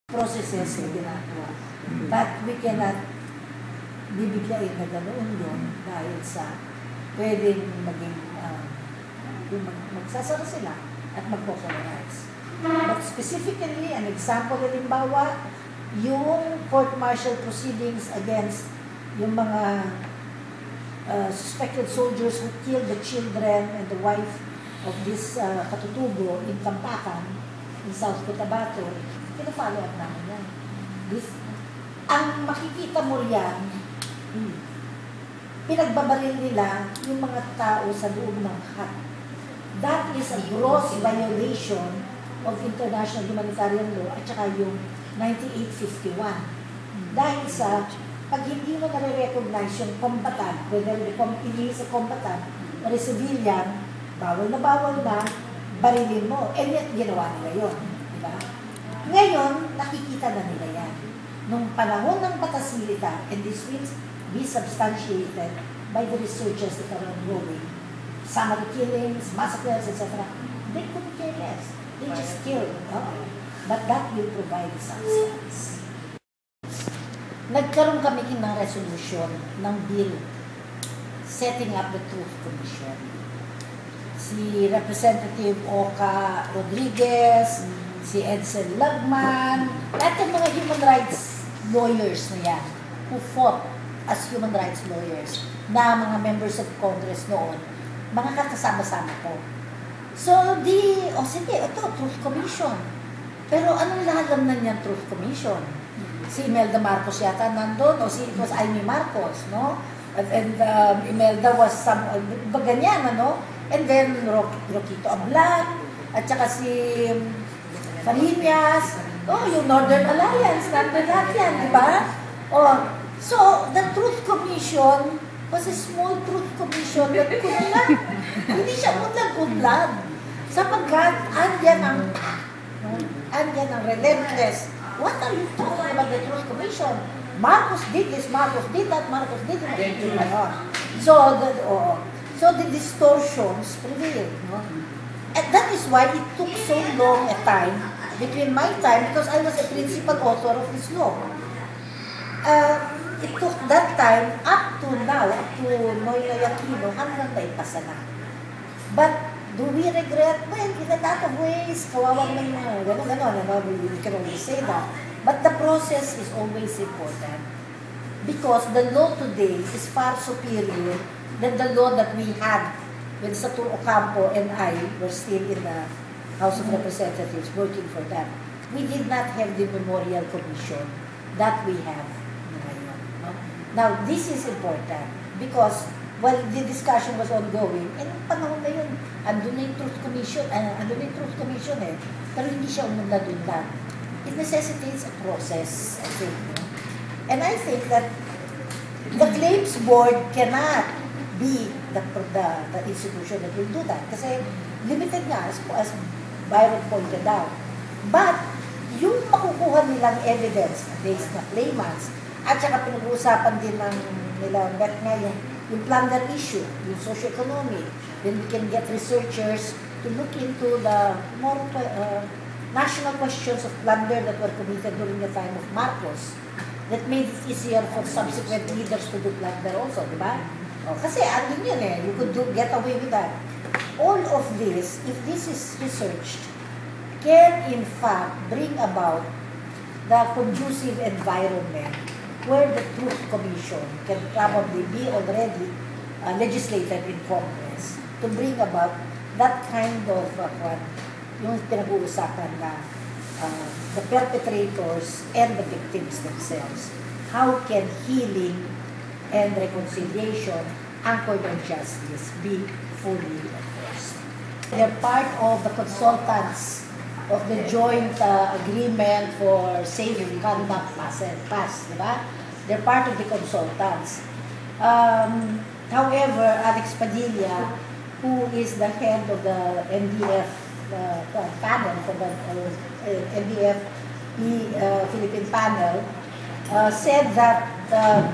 processes na ginagawa. But we cannot bibiglayin na ganoon yun dahil sa pwedeng maging magsasara sila at magpopolarize. But specifically, an example, halimbawa, yung court-martial proceedings against yung mga suspected soldiers who killed the children and the wife of this katutubo in Tampakan, in South Cotabato, pina-follow up namin yan. Ang makikita mo riyan, pinagbabaril nila yung mga tao sa loob ng hut. That is a gross violation of international humanitarian law at saka yung 9851. Dahil sa pag hindi mo nare-recognize yung combatant, whether hindi sa combatant or civilian, bawal na, barilin mo. And yet, ginawa nila yun. Diba? Ngayon, nakikita na nila yan. Nung panahon ng patasilita, and this will be substantiated by the researchers that are ongoing, summary killings, massacres, etc. They couldn't care less. They just killed. But that will provide substance. Nagkaroon kami ng resolution ng bill setting up the Truth Commission. Si Representative Oka Rodriguez, si Edsel Lagman, lahat ng mga human rights lawyers na yan who fought as human rights lawyers na mga members of Congress noon, mga kakasama-sama ko. So, sige, ito, Truth Commission. Pero anong lahalam na niyan Truth Commission? Si Imelda Marcos yata nandun, o it was Amy Marcos, no? And Imelda was ganyan, ano? And then, Roquito Ablan, at saka si Fariñas, yung Northern Alliance, nandun lahat yan, di ba? So, the Truth Commission was a small Truth Commission that could not, hindi siya unlag-unlag, sapagkat andyan ang relentless. What are you talking about the Truth Commission? Marcos did this, Marcos did that, Marcos did that. So the distortions prevailed. No? And that is why it took so long a time between my time, because I was a principal author of this law. It took that time up to now, up to Noynoy Aquino, hanggang naipasa na. But do we regret? Well, in a lot of ways, kawawang may mga gano'n, we can always say that. But the process is always important. Because the law today is far superior than the law that we had when Satur Ocampo and I were still in the House of Representatives working for that. We did not have the Memorial Commission that we have ngayon. No? Now, this is important because while the discussion was ongoing, panahon na yun, andun na yung Truth Commission, pero hindi siya umunlad-unlad. It necessitates a process, I think. No? And I think that the Claims Board cannot be the institution that will do that. Kasi limited nga, as Byron pointed out. But, yung makukuha nilang evidence based na claimants, at saka pinag-uusapan din ng nila nga yung plunder issue, yung socio-economic, then we can get researchers to look into the more national questions of plunder that were committed during the time of Marcos that made it easier for subsequent leaders to do plunder also, di ba? Kasi andun yun you could get away with that. All of this, if this is researched, can in fact bring about the conducive environment where the Truth Commission can probably be already legislated in Congress to bring about that kind of yung pinag-uusapan na the perpetrators and the victims themselves. How can healing and reconciliation anchored on justice be fully enforced? They're part of the consultants of the joint agreement for safe conduct pass, diba? They're part of the consultants. However, Alex Padilla, who is the head of the NDF panel, for the NDF Philippine panel, said that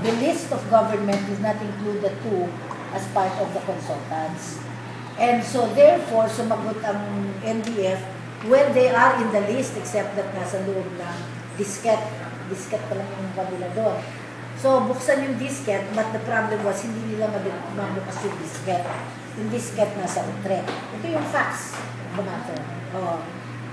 the list of government does not include the two as part of the consultants. And so therefore, sumagot ang NDF, well, they are in the list except that nasa loob ng disket pa lang yung kanila doon. So, buksan yung disket, but the problem was, hindi nila mabukas yung disket. Yung disket nasa retret. Ito yung facts of the matter. Oh.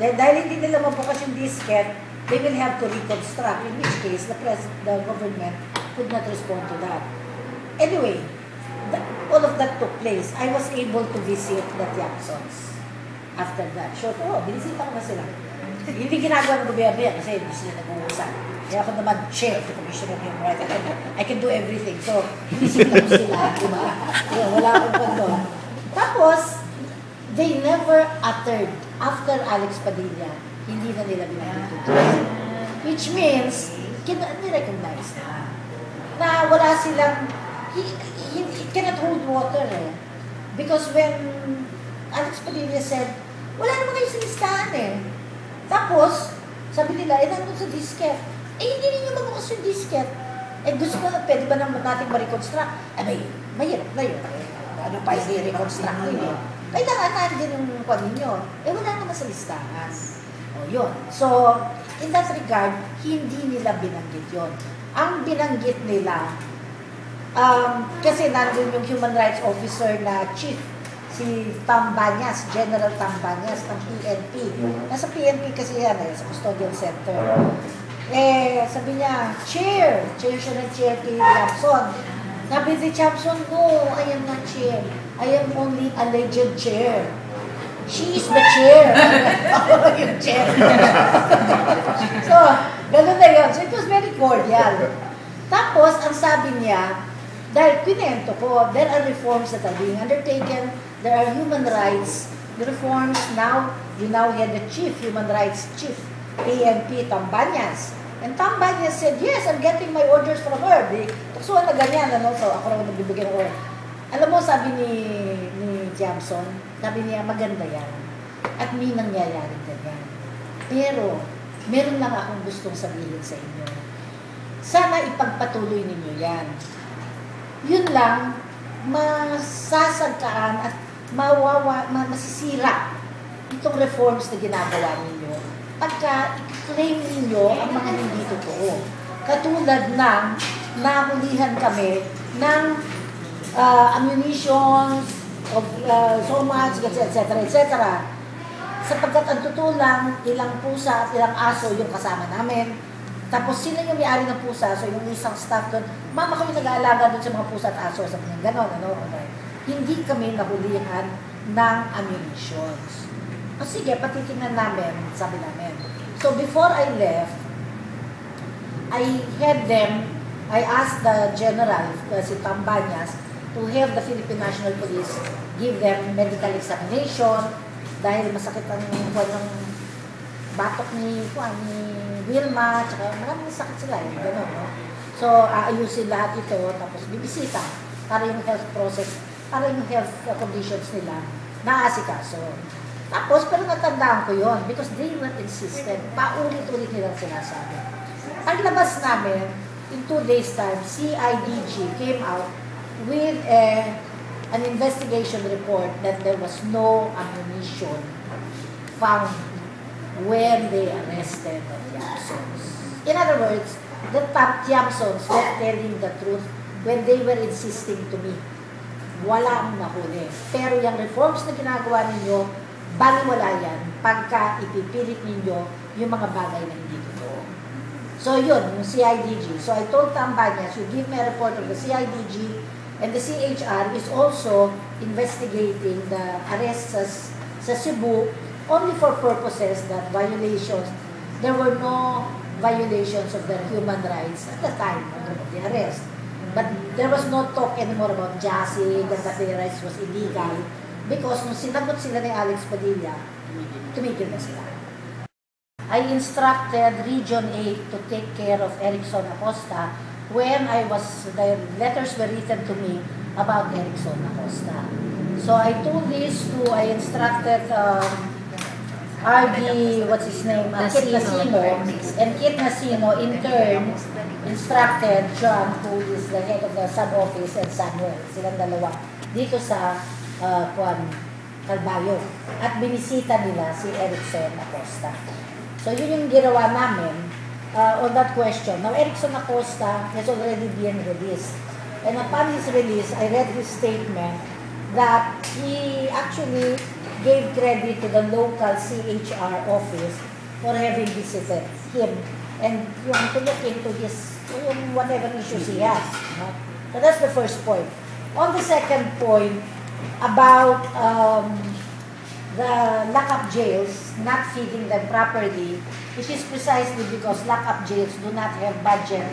Dahil hindi nila mabukas yung disket, they will have to reconstruct, in which case, the government could not respond to that. Anyway, all of that took place. I was able to visit the Tiapsons after that. Sure, binisita ko na sila. Hindi ginagawa ng gobyerno yan kasi hindi sila nag-uusap. Kaya ako naman, chair of the Commission on Human Rights. I can do everything. So, binisita ko sila, di ba? Wala akong pando. Tapos, they never uttered, after Alex Padilla, hindi na nila binagito. Which means, ni-recognize na wala silang, it cannot hold water eh. Because when Alex Padilla said, wala naman kayo sa listahan eh. Tapos, sabi nila, nandun sa disket. Hindi ninyo mabukas yung disket. Gusto na, pwede ba naman natin ma-reconstruct? Mahirap na yun. Ano pa yung reconstruct ninyo? Kailangan nandun yung kwan ninyo. Wala naman sa listahan. Yun. So, in that regard, hindi nila binanggit yun. Ang binanggit nila, kasi nandun yung human rights officer na chief, si Tambanyas, General Tambanyas ng PNP. Nasa PNP kasi yan sa Custodial Center. Sabi niya, chair siya ng chair kay Jackson. Sabi si Jackson, no, I am not chair. I am only alleged chair. She is the chair. Ako yung chair. So, gano'n na yun. So, it was very cordial. Tapos, ang sabi niya, dahil pinento ko, there are reforms that are being undertaken, there are human rights reforms now, you now had the chief, human rights chief, PNP, Tambanyas. And Tambanyas said, yes, I'm getting my orders from her. Tuksuhan na ganyan, so ako naman nagbibigay ng order. Alam mo, sabi ni Jameson, sabi niya, maganda yan. At may nangyayaring ganyan. Pero, meron lang akong gustong sabihin sa inyo. Sana ipagpatuloy ninyo yan. Yun lang, masasagkaan at masisira itong reforms na ginagawa ninyo pagka i-claim ninyo ang mga hindi totoo. Katulad ng nahulihan kami ng ammunition of so much, etc. Sapagkat ang totoo lang, ilang pusa at ilang aso yung kasama namin. Tapos sila yung may-ari ng pusa, so yung isang staff doon, mama kami nag-aalaga doon sa mga pusa at aso, sabi niya, gano'n, okay. Hindi kami nahulihan ng ammunitions. O sige, patitingnan namin, sabi namin. So before I left, I asked the general, si Tambanyas, to have the Philippine National Police give them medical examination dahil masakit ang batok ni Wilma, tsaka maraming sakit sila, gano'n, no? So, aayusin lahat ito, tapos bibisita para yung health process, para yung health conditions nila naasikaso. Tapos, pero natandaan ko yon because they were insistent, paulit-ulit nilang sinasabi. Paglabas namin, in 2 days time, CIDG came out with an investigation report that there was no ammunition found when they arrested the Tiapsons. In other words, the Tiapsons were telling the truth when they were insisting to me. Walang nahuli. Pero yung reforms na ginagawa ninyo, baliwala yan pagka ipipilit ninyo yung mga bagay na hindi totoo. So yun, yung CIDG. So I told Tambanyas, you give me a report of the CIDG, and the CHR is also investigating the arrests sa Cebu only for purposes that there were no violations of their human rights at the time of the arrest. But there was no talk anymore about jassing, that the arrest was illegal, because nung sinagot sila ni Alex Padilla, tumigil na sila. I instructed Region 8 to take care of Erickson Acosta when the letters were written to me about Erickson Acosta. So I instructed RD, what's his name, Kit Nasino, and Kit Nasino in turn instructed John, who is the head of the sub-office, and Samuel, silang dalawa, dito sa Calbayo. At binisita nila si Erickson Acosta. So yun yung ginawa namin. on that question. Now, Erickson Acosta has already been released. And upon his release, I read his statement that he actually gave credit to the local CHR office for having visited him and yung to look into his, yung whatever issues he has. No? So that's the first point. On the second point, about the lock-up jails not feeding them properly, it is precisely because lock-up jails do not have budget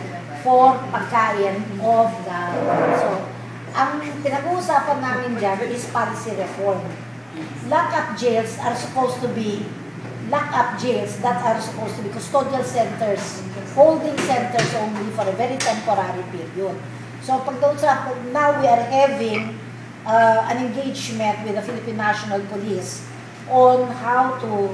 for pagkain of the... So, ang pinag-uusapan namin dyan is policy reform. Lock-up jails are supposed to be lock-up jails that are supposed to be custodial centers, holding centers only for a very temporary period. So, pag now we are having an engagement with the Philippine National Police on how to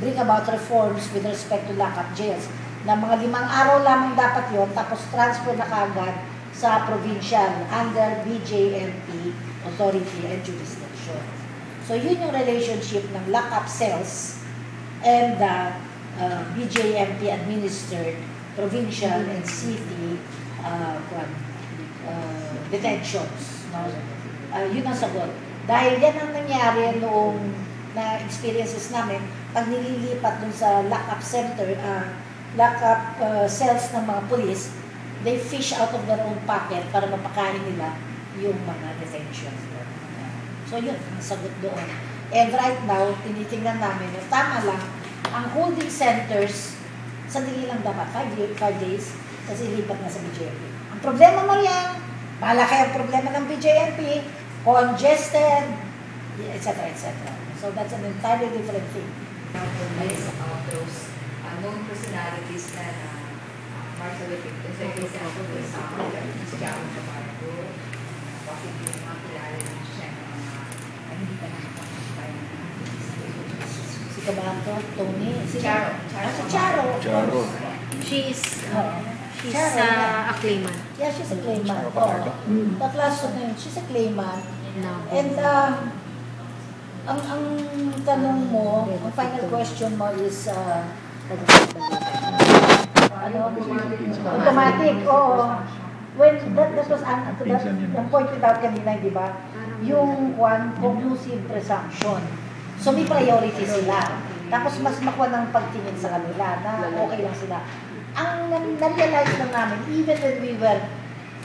bring about reforms with respect to lock-up jails. Na mga 5 araw lamang dapat yon, tapos transfer na kaagad sa provincial under BJMP authority and jurisdiction. So yun yung relationship ng lock-up cells and the BJMP administered provincial and city detentions. No? Yun ang sagot. Dahil yan ang nangyari noong na experiences namin pag nililipat dun sa lock-up center, lock-up cells ng mga police, they fish out of their own pocket para mapakain nila yung mga detentions. So yun, ang sagot doon. And right now, tinitingnan namin na tama lang, ang holding centers, sandali lang dapat, 5 days, kasi lipat na sa BJMP. Ang problema mo yan, malaki ang problema ng BJMP, congested, etc. etc. So that's an entirely different thing. Those known personalities na Martha Whitfield, for example, si Jao Camargo, bakit yung mga kilala ng siya na mga hindi pa nakakapagpapay Si Camargo, Tony, si Charo. Si Charo. Charo. She's Charo, a claimant. Yeah, she's a claimant. Charo. Tatlaso na yun, she's a claimant. No. And ang tanong mo, ang final question mo is automatic, oo. When that was the point without kanina, di ba? Yung conclusive presumption. So may priority sila. Tapos mas makuha ng pagtingin sa kanila na okay lang sila. Ang na-realize lang namin, even when we were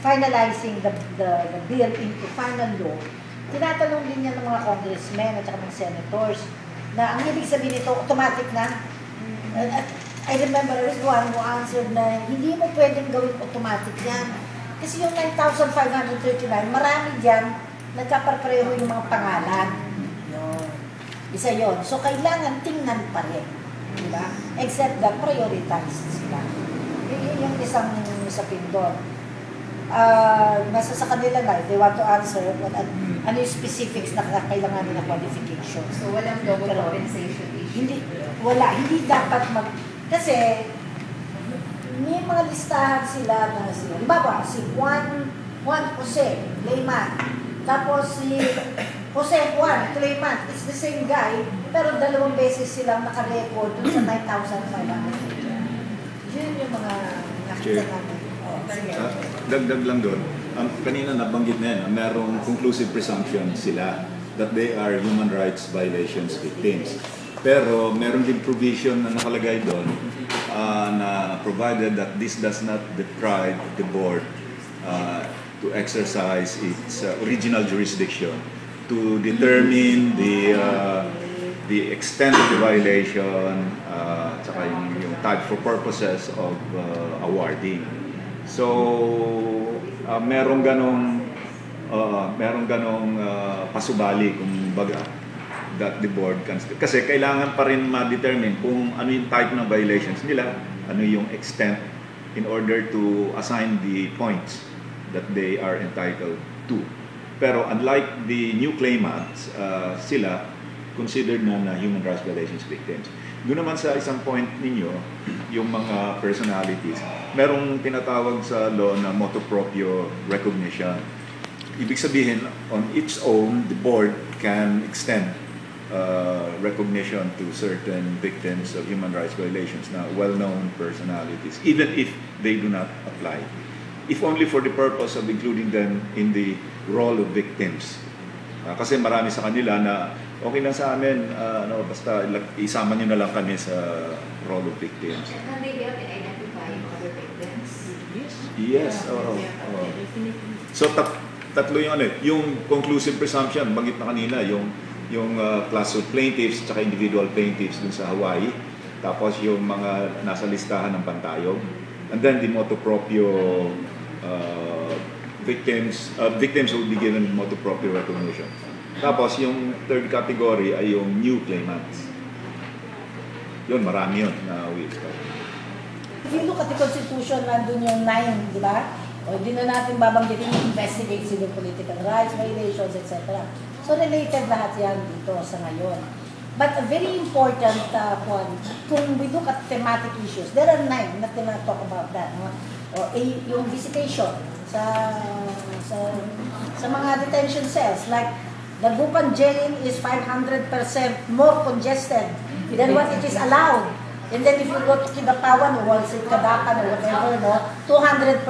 finalizing the bill into final law, tinatanong din yan ng mga congressmen at saka ng senators na ang ibig sabihin nito, automatic na. I remember there was one who answered na hindi mo pwedeng gawin automatic yan. Kasi yung 9,539, marami dyan, nagkaparpreho yung mga pangalan. Yun. Isa yon. So, kailangan tingnan pa rin. Diba? Except that prioritized sila. Yun yung isang usapin doon. Nasa sa kanila na, they want to answer ano yung specifics na kailangan nila qualifications. So, walang double compensation issue? Hindi dapat kasi may mga listahan sila na sila. Halimbawa, si Juan Jose, layman. Tapos si Jose Juan, claimant, it's the same guy, pero 2 beses silang naka-record dun sa 9,500. Yun yung mga nakita namin. Dagdag lang doon, kanina nabanggit na yan, merong conclusive presumption sila that they are human rights violations victims. Pero meron din provision na nakalagay doon na provided that this does not deprive the board to exercise its original jurisdiction to determine the extent of the violation, tsaka yung type for purposes of awarding. So, merong ganong pasubali kung baga that the board can, kasi kailangan pa rin ma-determine kung ano yung type ng violations nila, ano yung extent in order to assign the points that they are entitled to. Pero unlike the new claimants, sila considered na human rights violations victims. Doon naman sa isang point ninyo, yung mga personalities, merong tinatawag sa law na motu proprio recognition. Ibig sabihin, on its own, the board can extend recognition to certain victims of human rights violations na well-known personalities, even if they do not apply. If only for the purpose of including them in the role of victims. Kasi marami sa kanila na okay lang sa amin, basta isama nyo na lang kami sa role of victims. Can they help in identifying other victims? Yes, oo. So tatlo yung yung conclusive presumption, banggit na kanina, yung class of plaintiffs at individual plaintiffs dun sa Hawaii. Tapos yung mga nasa listahan ng pantayog. And then the motu proprio victims who will be given motu proprio recognition. Tapos yung third category ay yung new claimants. Yun, marami yun na we expect. If you look at the Constitution, nandun yung 9, di ba? O hindi na natin babanggitin yung investigate civil political rights, violations, etc. So related lahat yan dito sa ngayon. But a very important one, kung we look at thematic issues, there are 9, not gonna talk about that. No? O, yung visitation sa mga detention cells, like the Bupan jail is 500% more congested than what it is allowed. And then if you go to Kidapawan or Kadapan or whatever, no, 200%.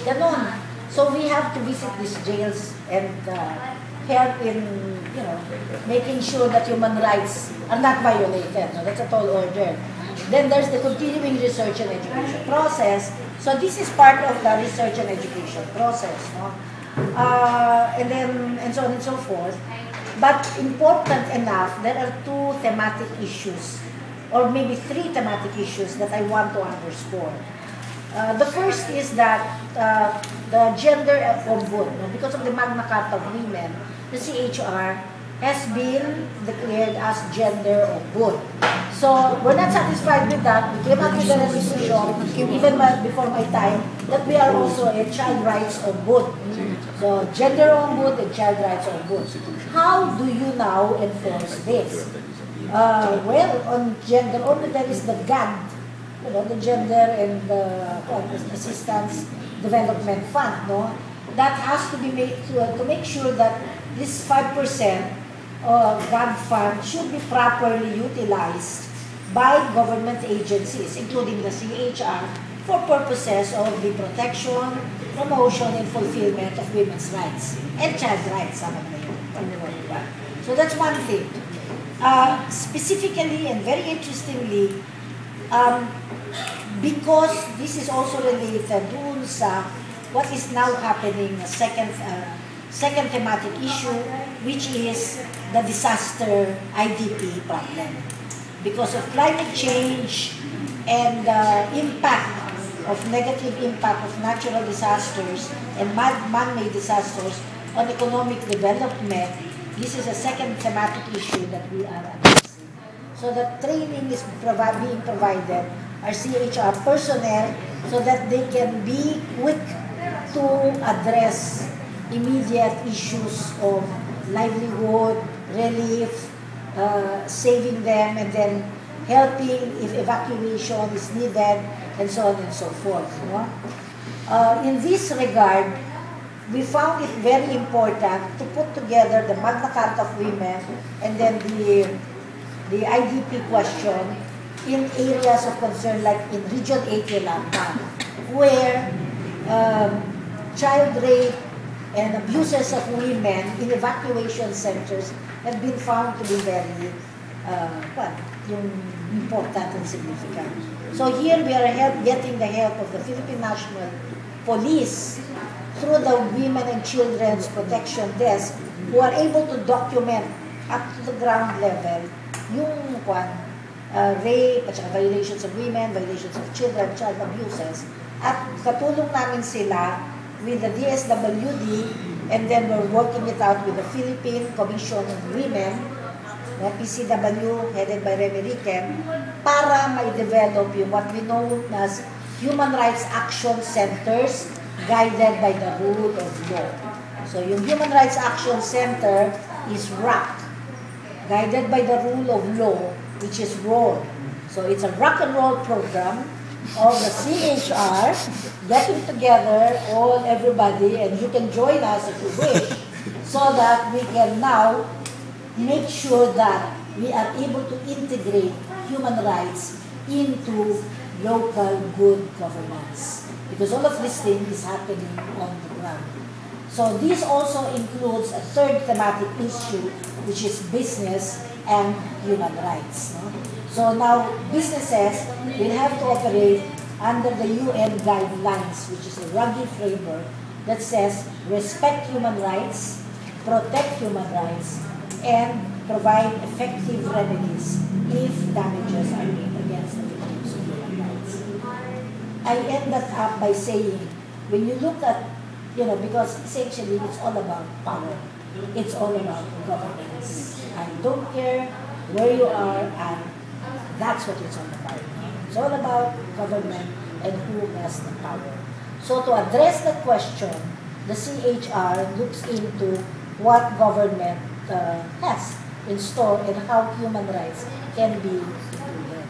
Ganon. So we have to visit these jails and help in, making sure that human rights are not violated. No, that's a tall order. Then there's the continuing research and education process. So this is part of the research and education process. No? And so on and so forth. But important enough, there are 2 thematic issues, or maybe 3 thematic issues that I want to underscore. The first is that the gender ombud, no? Because of the Magna Carta of Women, the CHR has been declared as gender ombud. So we're not satisfied with that. We came up with a resolution, even before my time, that we are also a child rights ombud. So gender ombud and child rights ombud. How do you now enforce this? Well, on gender ombud, there is the GAD, the Gender and Assistance Development Fund, no? That has to be made to make sure that this 5% GAD fund should be properly utilized by government agencies, including the CHR, for purposes of the protection, promotion, and fulfillment of women's rights and child rights. So that's one thing. Specifically and very interestingly, because this is also related dun sa what is now happening, a second thematic issue, which is the disaster IDP problem. Because of climate change and the negative impact of natural disasters and man-made disasters on economic development, this is a second thematic issue that we are addressing. So the training is being provided, our CHR personnel, so that they can be quick to address immediate issues of livelihood, relief, saving them, and then helping if evacuation is needed, and so on and so forth. No? In this regard, we found it very important to put together the Magna Carta of Women and then the IDP question in areas of concern like in Region 8 Yolanda, where child rape and abuses of women in evacuation centers have been found to be very important and significant. So here we are getting the help of the Philippine National Police through the Women and Children's Protection Desk, who are able to document up to the ground level yung rape at saka violations of women, violations of children, child abuses. At katulong namin sila with the DSWD, and then we're working it out with the Philippine Commission on Women, the PCW, headed by Remy Riquem, para ma-develop yung what we know as Human Rights Action Centers guided by the rule of law. So yung Human Rights Action Center is RAC, guided by the rule of law, which is ROLL. So it's a rock and roll program of the CHR getting together everybody, and you can join us if you wish, so that we can now make sure that we are able to integrate human rights into local good governance. Because all of this thing is happening on the ground. So this also includes a third thematic issue, which is business and human rights. No? So now businesses will have to operate under the UN guidelines, which is a rugged framework that says respect human rights, protect human rights, and provide effective remedies if damages are made against the victims of human rights. I end that up by saying, when you look at, because essentially it's all about power. It's all about governance. I don't care where you are, and that's what it's all about. It's all about government and who has the power. So to address that question, the CHR looks into what government has in store and how human rights can be included.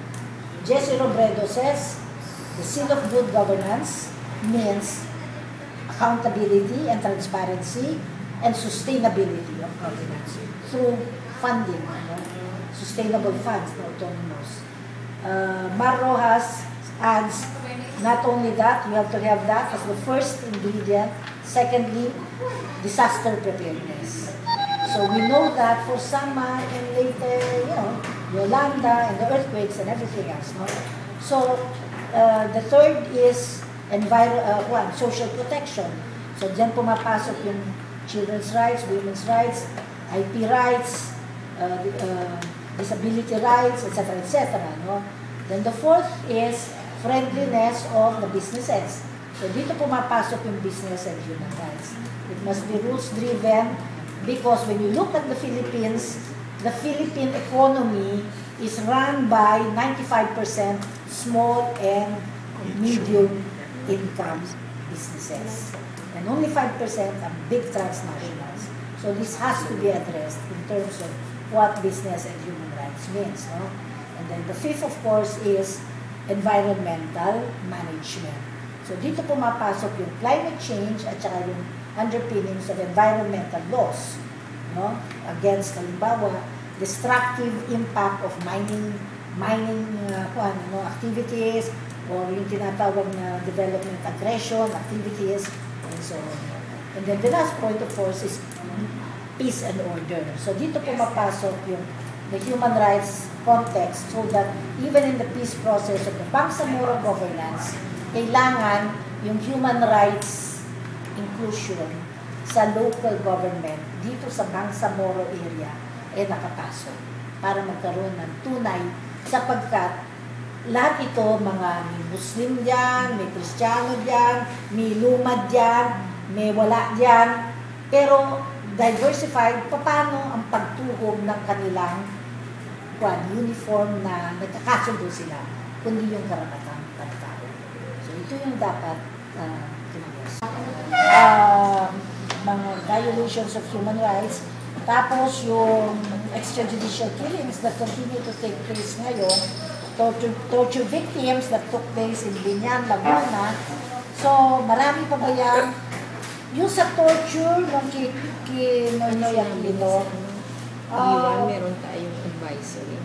Jesse Robredo says, the seal of good governance means accountability and transparency and sustainability of governance through funding, sustainable funds, autonomous. Mar Rojas adds, not only that, you have to have that as the first ingredient. Secondly, disaster preparedness. So we know that for Sama and later, Yolanda and the earthquakes and everything else. No? So the third is social protection. So dyan pumapasok yung children's rights, women's rights, IP rights, disability rights, etc., etc. No? Then the fourth is friendliness of the businesses. So dito pumapasok yung business and human rights. It must be rules-driven because when you look at the Philippines, the Philippine economy is run by 95% small and medium income businesses. And only 5% are big transnationals. So this has to be addressed in terms of what business and human rights means. No? And then the fifth, of course, is environmental management. So dito pumapasok yung climate change at saka yung underpinnings of environmental laws, no? Against, halimbawa, destructive impact of mining activities, or yung tinatawag na development aggression activities, and so on. And then the last point, of course, is peace and order. So dito pumapasok yung the human rights context so that even in the peace process of the Bangsamoro governance, kailangan yung human rights inclusion sa local government dito sa Bangsamoro area nakapasok para magkaroon ng tunay sapagkat lahat ito mga may Muslim dyan, may Kristiyano dyan, may lumad dyan, may wala dyan, pero diversified, paano ang pagtuhog ng kanilang uniform na nagkakasundo sila, kundi yung karapatang pagtao. So ito yung dapat tinagos. Mga violations of human rights, tapos yung extrajudicial killings that continue to take place ngayon, torture victims that took place in Binyan, Laguna. So marami pa ba yan? Yung sa torture ng Noynoy Aquino, meron tayong advisory.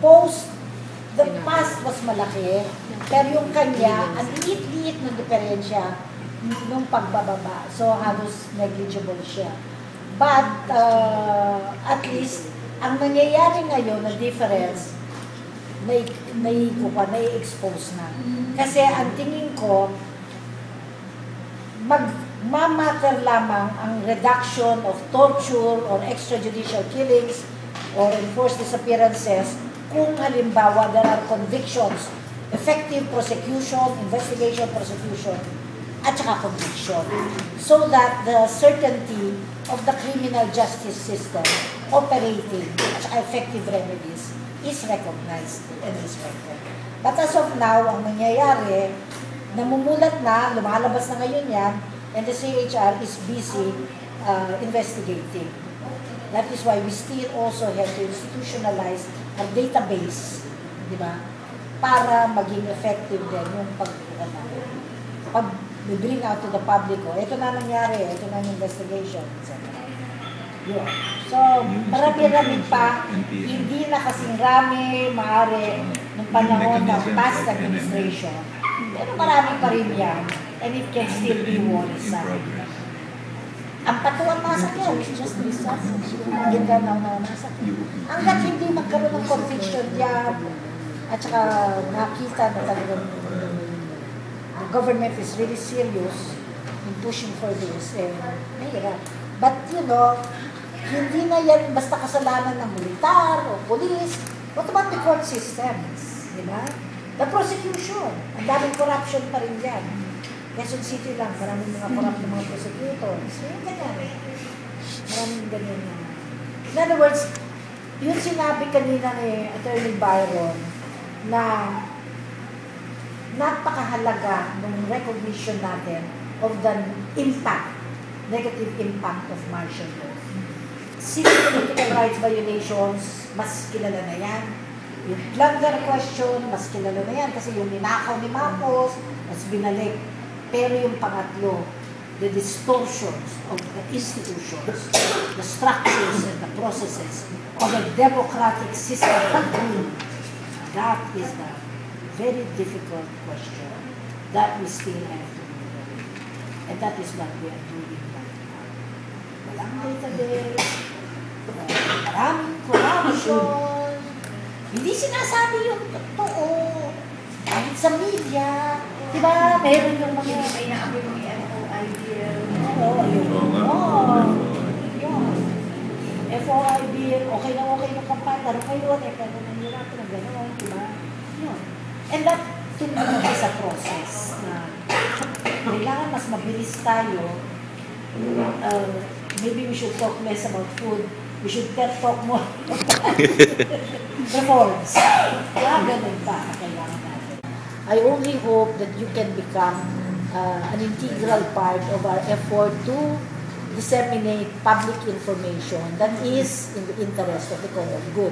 The past was malaki, pero yung kanya, ang liit-liit ng diferensya nung pagbababa. So, halos negligible siya. But, at least, ang nangyayari ngayon na difference, na-expose na. Kasi ang tingin ko, magmamatter lamang ang reduction of torture or extrajudicial killings or enforced disappearances kung halimbawa there are convictions, effective prosecution, investigation, prosecution, at saka conviction. So that the certainty of the criminal justice system operating at saka effective remedies is recognized and respected. But as of now, ang nangyayari, namumulat na, lumalabas na ngayon yan, and the CHR is busy investigating. That is why we still also have to institutionalize a database, di ba? Para maging effective din yung pag-bring out to the public, ito na nangyari, ito na yung investigation, etc. Yun. So, marami-rami pa, hindi na kasing rami, maaari, nung panahon ng past administration. Pero marami pa rin yan, and it can still be worrisome. Ang patuan massacre, which is just recent, yung Mindanao massacre. Hanggat hindi magkaroon ng conviction yan, at saka nakita na talagang the government is really serious in pushing for this, mahirap. But you know, hindi na yan basta kasalanan ng militar o police. What about the court systems? Diba? The prosecution. Ang daming corruption pa rin yan. Quezon City lang, maraming mga corrupt na mga prosecutors. Yung ganyan. Maraming ganyan na. In other words, yung sinabi kanina ni Attorney Byron na napakahalaga ng recognition natin of the impact, negative impact of martial law. Civil political rights violations, mas kilala na yan. Yung plunder question, mas kilala na yan kasi yung ninakaw ni Marcos, mas binalik. Pero yung pangatlo, the distortions of the institutions, the structures and the processes of a democratic system of rule, that is the very difficult question that we still have to do. And that is what we are doing right now. Walang database, maraming corruption, hindi sinasabi yung totoo, kahit sa media, di ba, meron yung mga... May naabi mo yung FOIBL. Oo, yun. Oo. Yun. FOIBL, okay na kapat, pero kayo, pero nangyirapan na gano'n, di ba? Yun. And that, to me, is a process na kailangan mas mabilis tayo. Maybe we should talk less about food. We should talk more about reforms. Ganun pa, kailangan natin. I only hope that you can become an integral part of our effort to disseminate public information that is in the interest of the common good,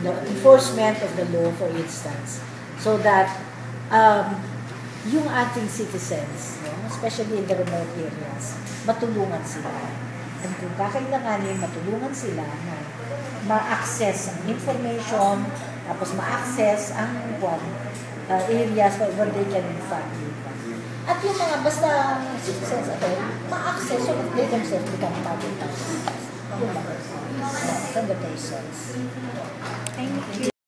the enforcement of the law, for instance, so that yung ating citizens, no, especially in the remote areas, matulungan sila. And kung kakailanganin, matulungan sila na ma-access ang information, tapos ma-access ang areas where they can in fact live. At yung mga basta citizens ma-access so that they themselves become public persons. Yung mga from the persons. Thank you.